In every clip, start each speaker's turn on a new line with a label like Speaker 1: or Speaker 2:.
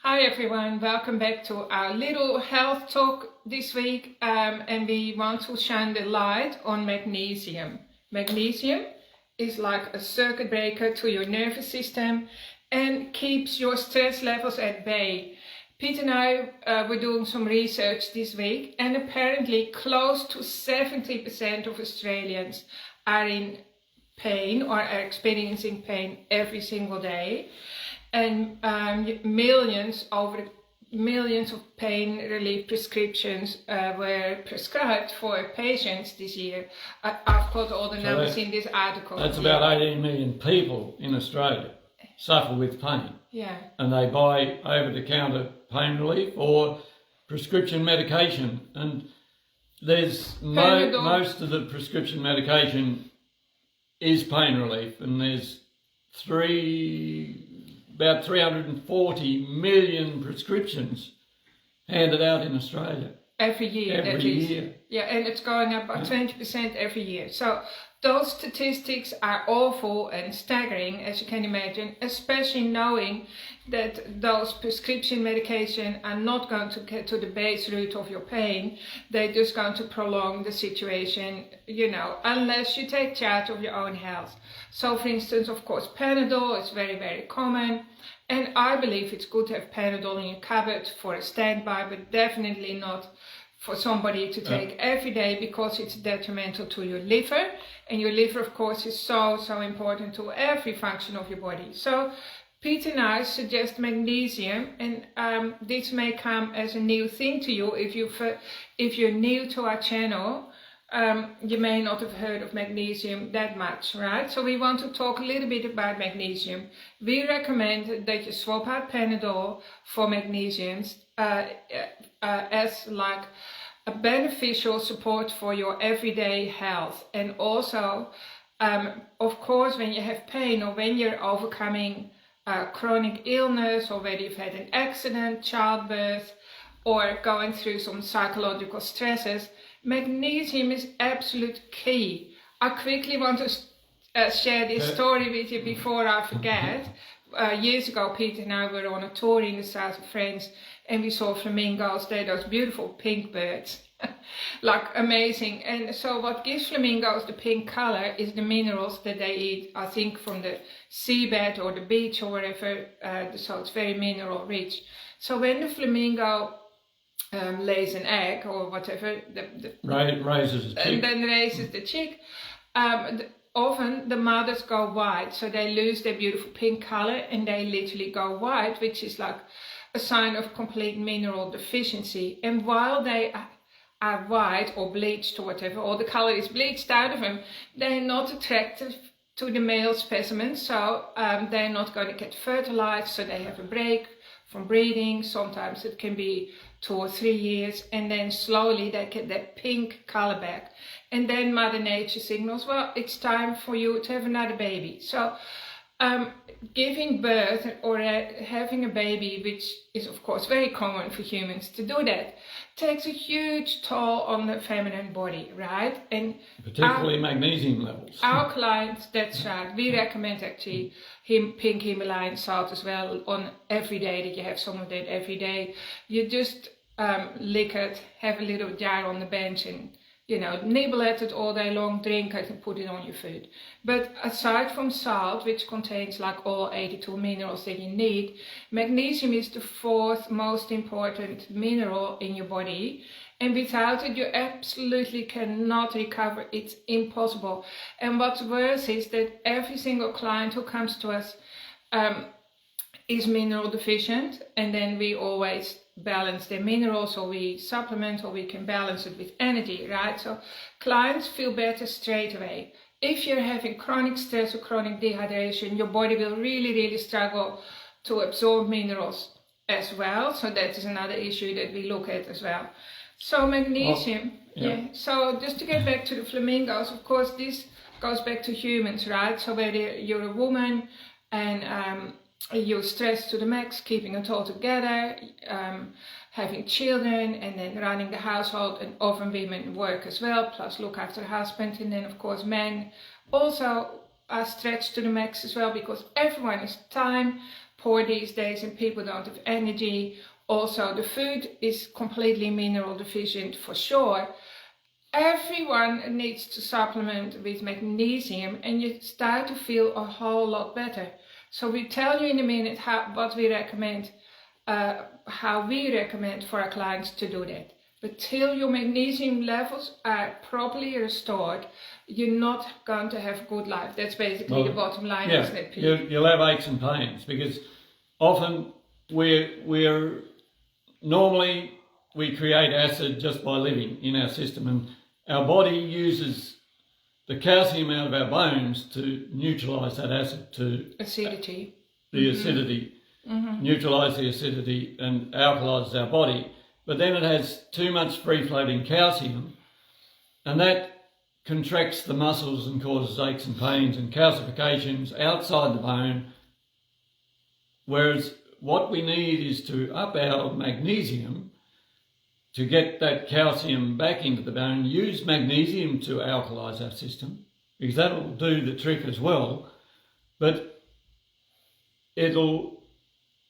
Speaker 1: Hi everyone, welcome back to our little health talk this week, and we want to shine the light on magnesium. Magnesium is like a circuit breaker to your nervous system and keeps your stress levels at bay. Pete and I were doing some research this week, and apparently close to 70% of Australians are in pain or are experiencing pain every single day. And millions of pain relief prescriptions were prescribed for patients this year. I've got all the numbers in this article.
Speaker 2: That's about 18 million people in Australia suffer with pain.
Speaker 1: Yeah.
Speaker 2: And they buy over-the-counter pain relief or prescription medication. And there's most of the prescription medication is pain relief, and there's about 340 million prescriptions handed out in Australia.
Speaker 1: Every year.
Speaker 2: Every year.
Speaker 1: Yeah, and it's going up by 20% every year. So those statistics are awful and staggering, as you can imagine, especially knowing that those prescription medication are not going to get to the base root of your pain. They're just going to prolong the situation, unless you take charge of your own health. So for instance, of course, Panadol is very, very common. And I believe it's good to have Panadol in your cupboard for a standby, but definitely not for somebody to take every day, because it's detrimental to your liver. And your liver, of course, is so important to every function of your body. So Pete and I suggest magnesium, and this may come as a new thing to you. If you're new to our channel, you may not have heard of magnesium that much, right? So we want to talk a little bit about magnesium. We recommend that you swap out Panadol for magnesiums as like a beneficial support for your everyday health. And also, of course, when you have pain or when you're overcoming chronic illness, or whether you've had an accident, childbirth, or going through some psychological stresses, magnesium is absolute key. I quickly want to share this story with you before I forget. Years ago, Pete and I were on a tour in the south of France, and we saw flamingos. They're those beautiful pink birds, like amazing. And so what gives flamingos the pink color is the minerals that they eat, I think from the seabed or the beach or wherever, so it's very mineral rich. So when the flamingo lays an egg or whatever,
Speaker 2: raises the chick.
Speaker 1: And then raises the chick, often the mothers go white, so they lose their beautiful pink color and they literally go white, which is like a sign of complete mineral deficiency. And while they are white or bleached or whatever, or the color is bleached out of them, they're not attractive to the male specimen, so they're not going to get fertilized, so they have a break from breeding. Sometimes it can be 2 or 3 years, and then slowly they get that pink color back. And then Mother Nature signals, well, it's time for you to have another baby. So giving birth or having a baby, which is of course very common for humans to do that, takes a huge toll on the feminine body, right? And
Speaker 2: particularly magnesium levels.
Speaker 1: Our clients, that's right, we recommend actually pink Himalayan salt as well on every day, that you have some of that every day. You just lick it, have a little jar on the bench, and nibble at it all day long, drink it and put it on your food. But aside from salt, which contains like all 82 minerals that you need, magnesium is the 4th most important mineral in your body. And without it, you absolutely cannot recover. It's impossible. And what's worse is that every single client who comes to us is mineral deficient, and then we always balance their minerals, or we supplement, or we can balance it with energy, right? So clients feel better straight away. If you're having chronic stress or chronic dehydration, your body will really struggle to absorb minerals as well. So that is another issue that we look at as well. So magnesium, So just to get back to the flamingos, of course, this goes back to humans, right? So whether you're a woman and you're stressed to the max, keeping it all together, having children, and then running the household, and often women work as well, plus look after the husband. And then of course men also are stretched to the max as well, because everyone is time poor these days and people don't have energy. Also, the food is completely mineral deficient for sure. Everyone needs to supplement with magnesium and you start to feel a whole lot better. So we tell you in a minute what we recommend, how we recommend for our clients to do that. But till your magnesium levels are properly restored, you're not going to have a good life. That's basically the bottom line, isn't it, Pete?
Speaker 2: You'll have aches and pains because often normally we create acid just by living in our system, and our body uses the calcium out of our bones to neutralise that acid, to
Speaker 1: acidity.
Speaker 2: The acidity, neutralise the acidity and alkalise our body. But then it has too much free-floating calcium, and that contracts the muscles and causes aches and pains and calcifications outside the bone. Whereas what we need is to up our magnesium to get that calcium back into the bone, use magnesium to alkalise our system, because that'll do the trick as well. But it'll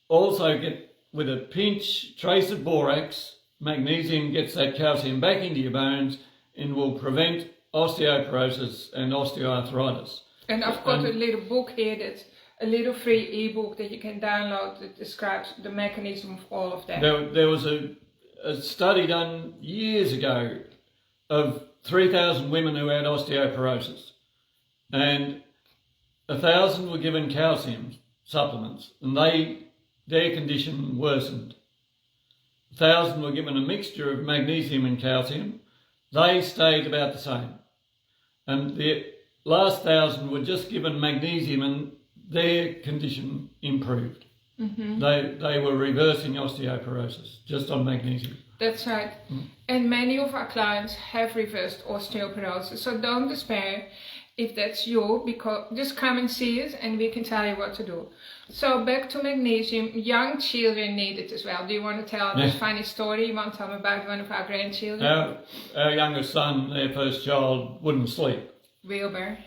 Speaker 2: also get, with a pinch, trace of borax, magnesium gets that calcium back into your bones and will prevent osteoporosis and osteoarthritis.
Speaker 1: And I've got a little book here, that's a little free ebook that you can download that describes the mechanism of all of that.
Speaker 2: There was a study done years ago of 3,000 women who had osteoporosis, and 1,000 were given calcium supplements, and their condition worsened. 1,000 were given a mixture of magnesium and calcium. They stayed about the same. And the last 1,000 were just given magnesium and their condition improved. They were reversing osteoporosis just on magnesium.
Speaker 1: That's right. And many of our clients have reversed osteoporosis. So don't despair if that's you, because just come and see us and we can tell you what to do. So back to magnesium, young children need it as well. Do you want to tell this funny story? You want to tell me about one of our grandchildren?
Speaker 2: Our youngest son, their first child, wouldn't sleep.
Speaker 1: Wilbur.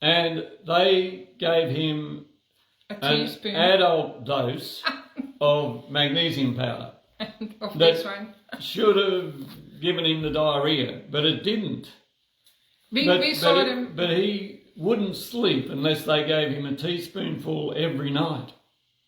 Speaker 2: And they gave him an adult dose of magnesium powder.
Speaker 1: Of this one.
Speaker 2: Should have given him the diarrhea, but it didn't.
Speaker 1: We saw them.
Speaker 2: But he wouldn't sleep unless they gave him a teaspoonful every night.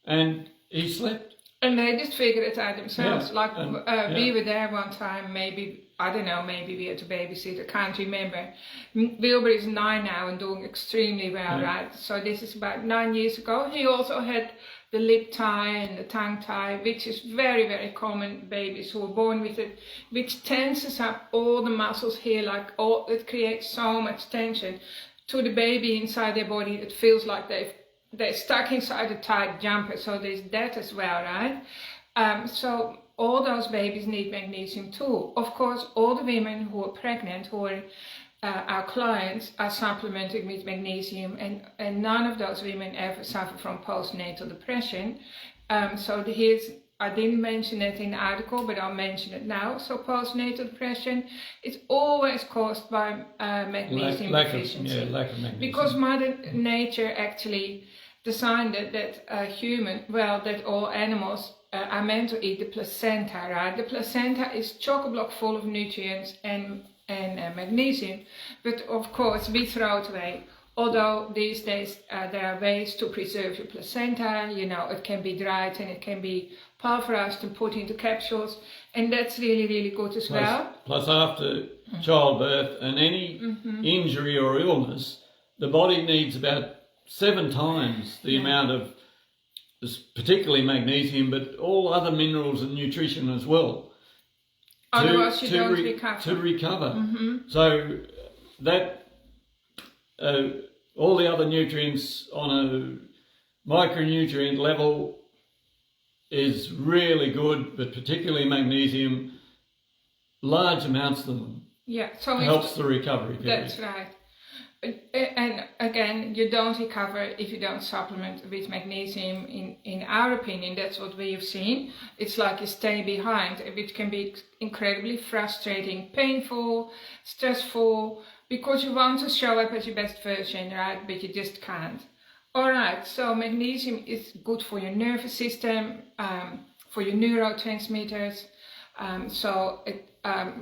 Speaker 2: And he slept.
Speaker 1: And they just figured it out themselves. We were there one time, maybe we had to babysit, I can't remember. Wilbur is 9 now and doing extremely well, right? So this is about 9 years ago. He also had the lip tie and the tongue tie, which is very, very common. Babies who are born with it, which tenses up all the muscles here, it creates so much tension to the baby inside their body. It feels like they're stuck inside a tight jumper. So there's that as well, right? So all those babies need magnesium too. Of course, all the women who are pregnant, who are our clients, are supplementing with magnesium, and none of those women ever suffer from postnatal depression. I didn't mention it in the article, but I'll mention it now. So postnatal depression is always caused by magnesium deficiency.
Speaker 2: Lack of magnesium.
Speaker 1: Because Mother Nature actually designed it that all animals are meant to eat the placenta, right? The placenta is chock-a-block full of nutrients and magnesium, but of course we throw it away. Although these days there are ways to preserve your placenta, it can be dried and it can be pulverized and put into capsules, and that's really, really good as well. Plus
Speaker 2: after childbirth and any injury or illness, the body needs about 7 times the amount of, particularly magnesium, but all other minerals and nutrition as well.
Speaker 1: Otherwise you don't recover.
Speaker 2: To recover. So that, all the other nutrients on a micronutrient level is really good, but particularly magnesium, large amounts of them.
Speaker 1: So
Speaker 2: helps the recovery period.
Speaker 1: That's right. And again, you don't recover if you don't supplement with magnesium. In our opinion, that's what we have seen. It's like you stay behind, which can be incredibly frustrating, painful, stressful, because you want to show up as your best version, right? But you just can't. All right, so magnesium is good for your nervous system, for your neurotransmitters, so it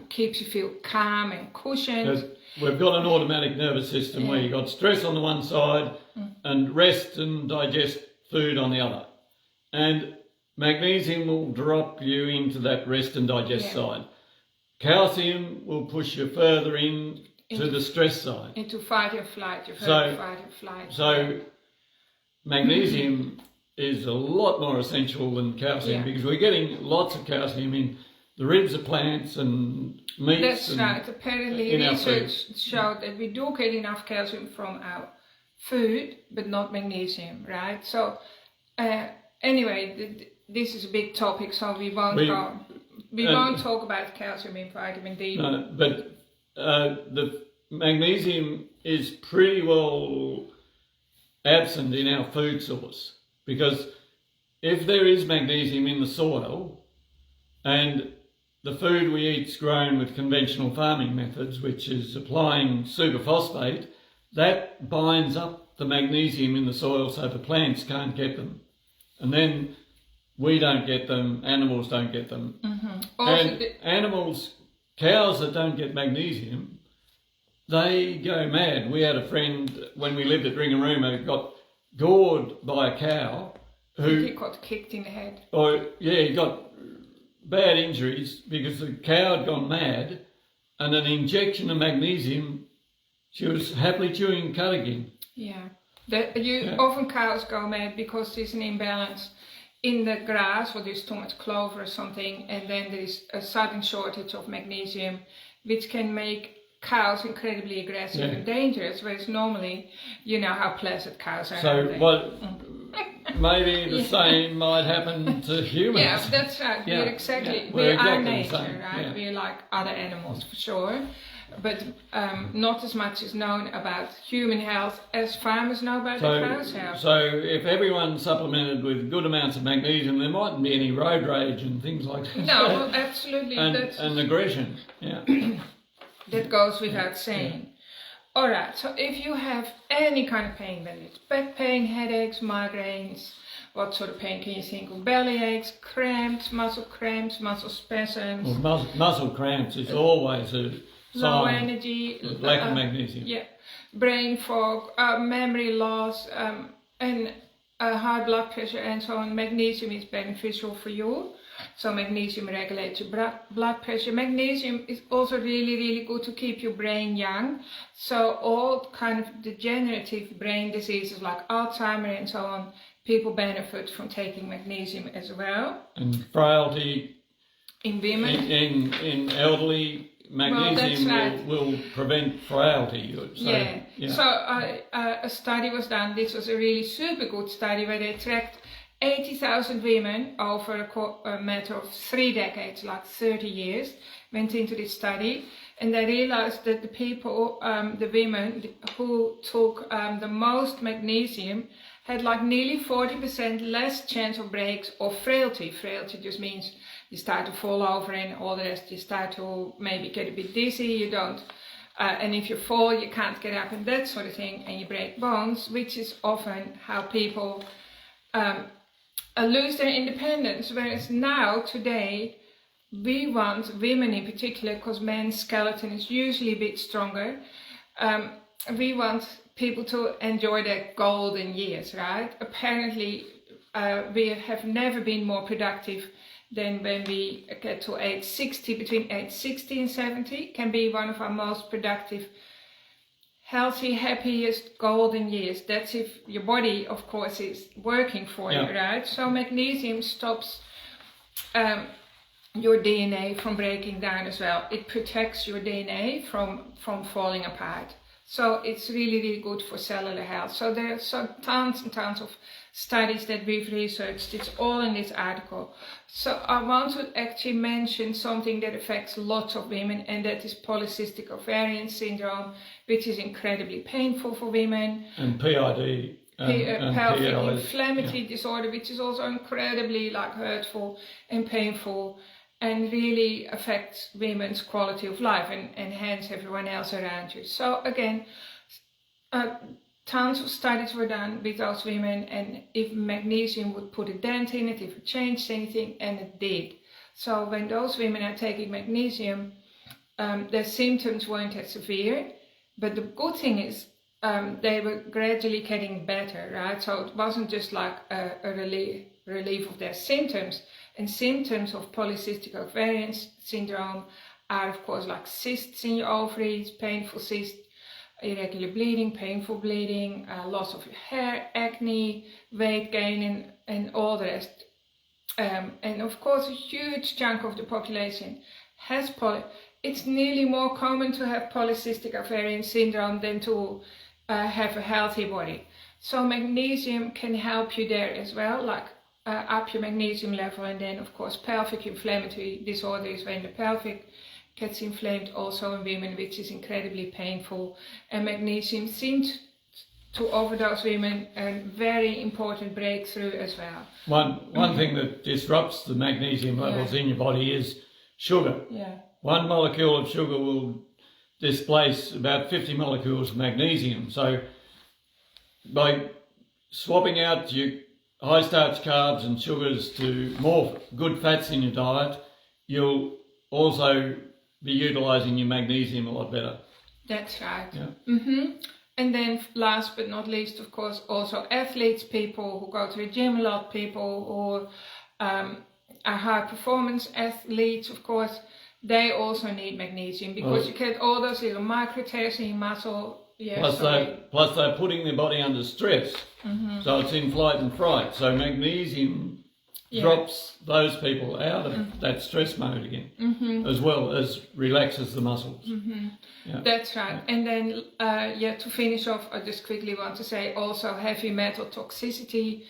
Speaker 1: keeps you feel calm and cushioned.
Speaker 2: We've got an automatic nervous system where you've got stress on the one side and rest and digest food on the other. And magnesium will drop you into that rest and digest side. Calcium will push you further into the stress side.
Speaker 1: Into fight and flight. You've heard of fight and flight.
Speaker 2: So magnesium is a lot more essential than calcium because we're getting lots of calcium in the ribs of plants and meats.
Speaker 1: That's right. Apparently research showed that we do get enough calcium from our food, but not magnesium, right? So anyway, this is a big topic, so we won't won't talk about calcium in vitamin D.
Speaker 2: No, but the magnesium is pretty well absent in our food source, because if there is magnesium in the soil and the food we eat is grown with conventional farming methods, which is applying superphosphate, that binds up the magnesium in the soil so the plants can't get them. And then we don't get them, animals don't get them. And animals, cows that don't get magnesium, they go mad. We had a friend when we lived at Ringarooma got gored by a cow who...
Speaker 1: He got kicked in the head.
Speaker 2: He got bad injuries because the cow had gone mad, and an injection of magnesium, she was happily chewing cud again. Often cows go mad because there's an imbalance in the grass, or there's too much clover or something, and then there's a sudden shortage of magnesium, which can make cows incredibly aggressive and dangerous, whereas normally, you know how pleasant cows are. So maybe the same might happen to humans.
Speaker 1: Yeah, that's right. We're exactly nature, right?
Speaker 2: Yeah.
Speaker 1: We're like other animals for sure, but not as much is known about human health as farmers know about the cow's health.
Speaker 2: So if everyone supplemented with good amounts of magnesium, there mightn't be any road rage and things like that.
Speaker 1: No, absolutely.
Speaker 2: And aggression. Yeah.
Speaker 1: That goes without saying. Alright, so if you have any kind of pain, whether it's back pain, headaches, migraines, what sort of pain can you think of? Belly aches, cramps, muscle spasms.
Speaker 2: Well, muscle cramps is always a
Speaker 1: low
Speaker 2: sign
Speaker 1: energy,
Speaker 2: of lack of magnesium.
Speaker 1: Yeah, brain fog, memory loss, and high blood pressure and so on. Magnesium is beneficial for you. So magnesium regulates your blood pressure. Magnesium is also really, really good to keep your brain young. So all kind of degenerative brain diseases like Alzheimer and so on, people benefit from taking magnesium as well.
Speaker 2: And frailty
Speaker 1: in women.
Speaker 2: In elderly, magnesium will prevent frailty.
Speaker 1: So a study was done. This was a really super good study where they tracked 80,000 women over a matter of 3 decades, like 30 years, went into this study, and they realized that the people, the women who took the most magnesium had like nearly 40% less chance of breaks or frailty. Frailty just means you start to fall over and all the rest, you start to maybe get a bit dizzy, you don't, and if you fall, you can't get up and that sort of thing, and you break bones, which is often how people lose their independence, whereas now, today, we want, women in particular, because men's skeleton is usually a bit stronger, we want people to enjoy their golden years, right? Apparently, we have never been more productive than when we get to age 60, between age 60 and 70, can be one of our most productive, healthy, happiest golden years. That's if your body, of course, is working for you, right? So magnesium stops your DNA from breaking down as well. It protects your DNA from falling apart. So it's really, really good for cellular health. So there are tons and tons of studies that we've researched. It's all in this article. So I want to actually mention something that affects lots of women, and that is polycystic ovarian syndrome, which is incredibly painful for women.
Speaker 2: And PID.
Speaker 1: Pelvic inflammatory disorder, which is also incredibly hurtful and painful, and really affects women's quality of life and hence everyone else around you. So again, tons of studies were done with those women, and if magnesium would put a dent in it, if it changed anything, and it did. So when those women are taking magnesium, their symptoms weren't as severe, but the good thing is they were gradually getting better, right? So it wasn't just like a relief of their symptoms. And symptoms of polycystic ovarian syndrome are, of course, like cysts in your ovaries, painful cysts, irregular bleeding, painful bleeding, loss of your hair, acne, weight gain, and all the rest. And of course, a huge chunk of the population has it's nearly more common to have polycystic ovarian syndrome than to have a healthy body. So magnesium can help you there as well, like up your magnesium level. And then, of course, pelvic inflammatory disorder is when the pelvic gets inflamed, also in women, which is incredibly painful. And magnesium seems to offer those women a very important breakthrough as well.
Speaker 2: One thing that disrupts the magnesium levels in your body is sugar.
Speaker 1: Yeah.
Speaker 2: One molecule of sugar will displace about 50 molecules of magnesium. So by swapping out your high starch carbs and sugars to more good fats in your diet, you'll also be utilising your magnesium a lot better.
Speaker 1: That's right.
Speaker 2: Yeah.
Speaker 1: And then last but not least, of course, also athletes, people who go to the gym a lot, people who are high performance athletes, of course, they also need magnesium because you get all those little micro tears in your muscle. Yeah,
Speaker 2: plus they're putting their body under stress, so it's in flight and fright. So magnesium drops those people out of that stress mode again, as well as relaxes the muscles. Yeah.
Speaker 1: That's right. And then, to finish off, I just quickly want to say also heavy metal toxicity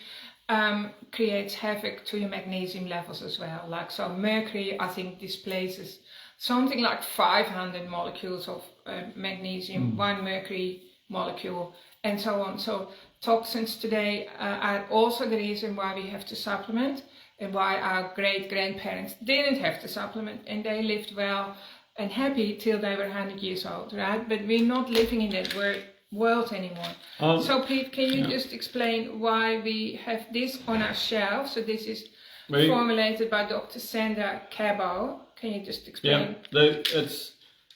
Speaker 1: creates havoc to your magnesium levels as well. Like, so mercury, I think, displaces something like 500 molecules of magnesium, one mercury molecule, and so on. So toxins today are also the reason why we have to supplement, and why our great-grandparents didn't have to supplement, and they lived well and happy till they were 100 years old, right? But we're not living in that world anymore. So Pete, can you just explain why we have this on our shelf? So this is formulated by Dr. Sandra Cabot. Can you just explain?
Speaker 2: Yeah,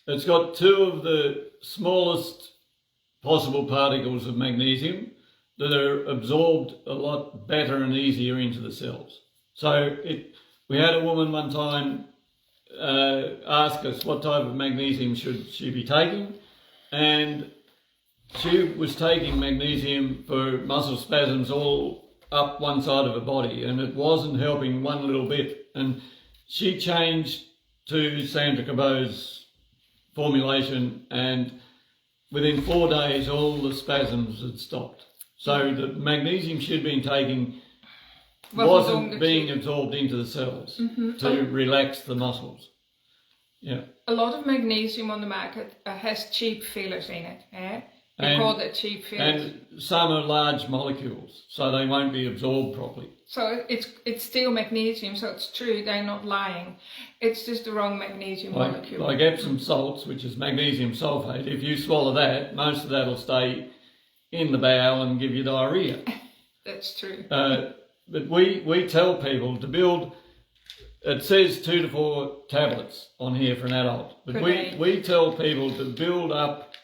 Speaker 2: it's got two of the smallest possible particles of magnesium that are absorbed a lot better and easier into the cells. So we had a woman one time ask us what type of magnesium should she be taking, and she was taking magnesium for muscle spasms all up one side of her body, and it wasn't helping one little bit. And she changed to Sandra Cabot's formulation, and within 4 days all the spasms had stopped. So the magnesium she'd been taking wasn't being absorbed into the cells to relax the muscles. Yeah.
Speaker 1: A lot of magnesium on the market has cheap fillers in it. Eh? They call that cheap fillers.
Speaker 2: And some are large molecules, so they won't be absorbed properly.
Speaker 1: So it's still magnesium, so it's true, they're not lying. It's just the wrong magnesium molecule.
Speaker 2: Like Epsom salts, which is magnesium sulfate, if you swallow that, most of that will stay in the bowel and give you diarrhoea.
Speaker 1: That's true.
Speaker 2: But we tell people to build, it says 2 to 4 tablets on here for an adult, but we tell people to build up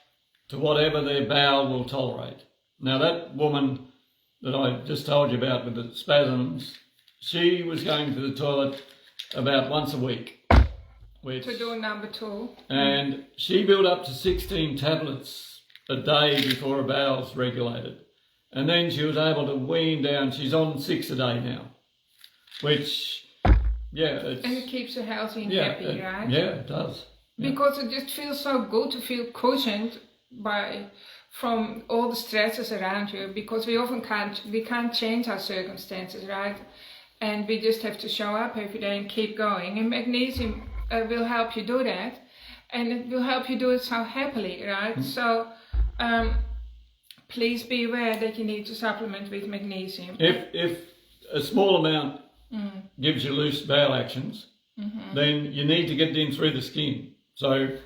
Speaker 2: to whatever their bowel will tolerate. Now that woman that I just told you about with the spasms, she was going to the toilet about once a week.
Speaker 1: To do number 2.
Speaker 2: And she built up to 16 tablets a day before her bowels regulated. And then she was able to wean down. She's on 6 a day now, which, and
Speaker 1: it keeps her healthy and happy, right?
Speaker 2: Yeah, it does. Yeah.
Speaker 1: Because it just feels so good to feel cushioned from all the stresses around you, because we often can't change our circumstances, right? And we just have to show up every day and keep going. And magnesium will help you do that, and it will help you do it so happily, right? So please be aware that you need to supplement with magnesium.
Speaker 2: If a small amount gives you loose bowel actions, then you need to get it in through the skin. So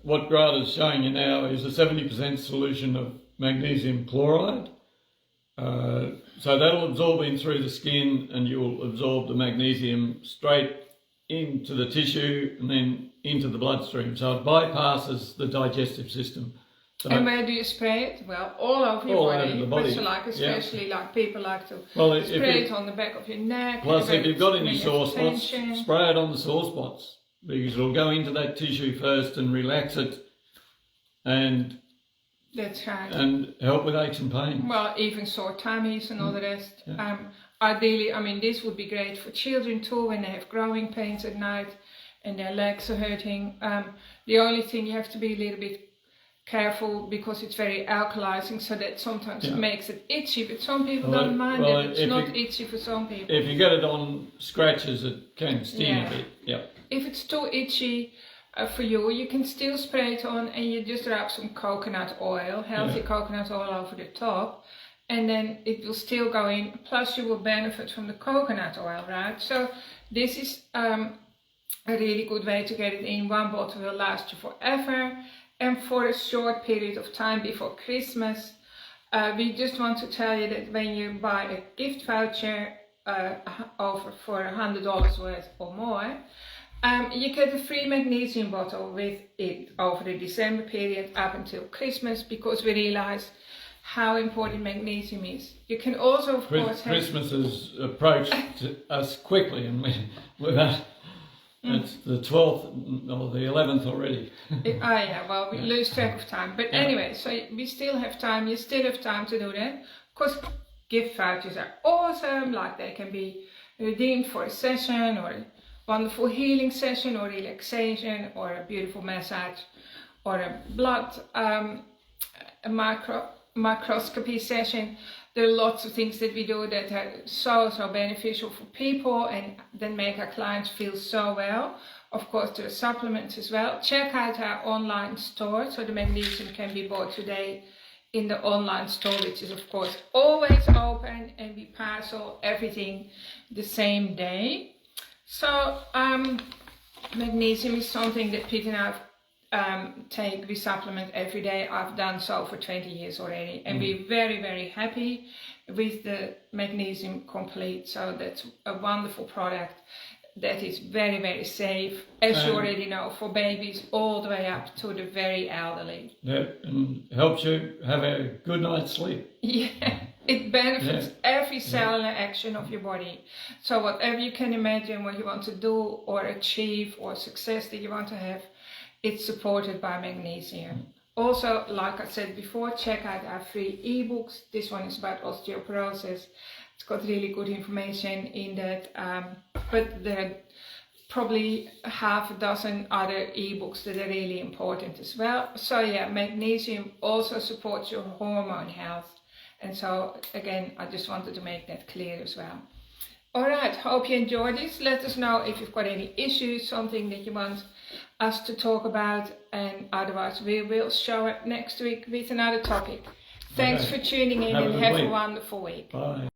Speaker 2: what Grada's showing you now is a 70% solution of magnesium chloride. So that'll absorb in through the skin, and you'll absorb the magnesium straight into the tissue and then into the bloodstream. So it bypasses the digestive system. So
Speaker 1: and where do you spray it? Well, all over your body.
Speaker 2: Over the body.
Speaker 1: But like, especially like people like to
Speaker 2: well,
Speaker 1: spray it on the back of your neck.
Speaker 2: Plus, if you've got any sore spots, spray it on the sore spots, because it'll go into that tissue first and relax it, and
Speaker 1: that's right.
Speaker 2: And help with aches and pains.
Speaker 1: Well, even sore tummies and all the rest. Yeah. Ideally, I mean, this would be great for children too when they have growing pains at night and their legs are hurting. The only thing, you have to be a little bit careful because it's very alkalizing, so that sometimes it makes it itchy, but some people don't mind it. It's not itchy for some people.
Speaker 2: If you get it on scratches, it can sting a bit. Yeah.
Speaker 1: If it's too itchy for you, you can still spray it on, and you just rub some coconut oil, healthy coconut oil over the top, and then it will still go in. Plus you will benefit from the coconut oil, right? So this is a really good way to get it in. One bottle will last you forever, and for a short period of time before Christmas. We just want to tell you that when you buy a gift voucher over for $100 worth or more, you get a free magnesium bottle with it over the December period up until Christmas, because we realize how important magnesium is. You can also, of course,
Speaker 2: Christmas has approached us quickly, and we're it's the 12th or the 11th already.
Speaker 1: Well, we lose track of time. But anyway, so we still have time. You still have time to do that. Of course, gift vouchers are awesome. Like, they can be redeemed for a session, or a wonderful healing session, or relaxation, or a beautiful massage, or a blood microscopy session. There are lots of things that we do that are so beneficial for people and then make our clients feel so well. Of course, there are supplements as well. Check out our online store. So the magnesium can be bought today in the online store, which is of course always open, and we parcel everything the same day. So magnesium is something that Pete and I we supplement every day. I've done so for 20 years already, and we're very, very happy with the Magnesium Complete. So that's a wonderful product that is very, very safe, as you already know, for babies all the way up to the very elderly.
Speaker 2: Yeah, and helps you have a good night's sleep.
Speaker 1: Yeah, it benefits every cellular action of your body. So whatever you can imagine, what you want to do or achieve, or success that you want to have, it's supported by magnesium. Also, like I said before, check out our free ebooks. This one is about osteoporosis. It's got really good information in that, but there are probably half a dozen other ebooks that are really important as well. So yeah, magnesium also supports your hormone health. And so again, I just wanted to make that clear as well. Alright, hope you enjoyed this. Let us know if you've got any issues, something that you want us to talk about, and otherwise we will show up next week with another topic. Thanks for tuning in, and have a wonderful week.
Speaker 2: Bye.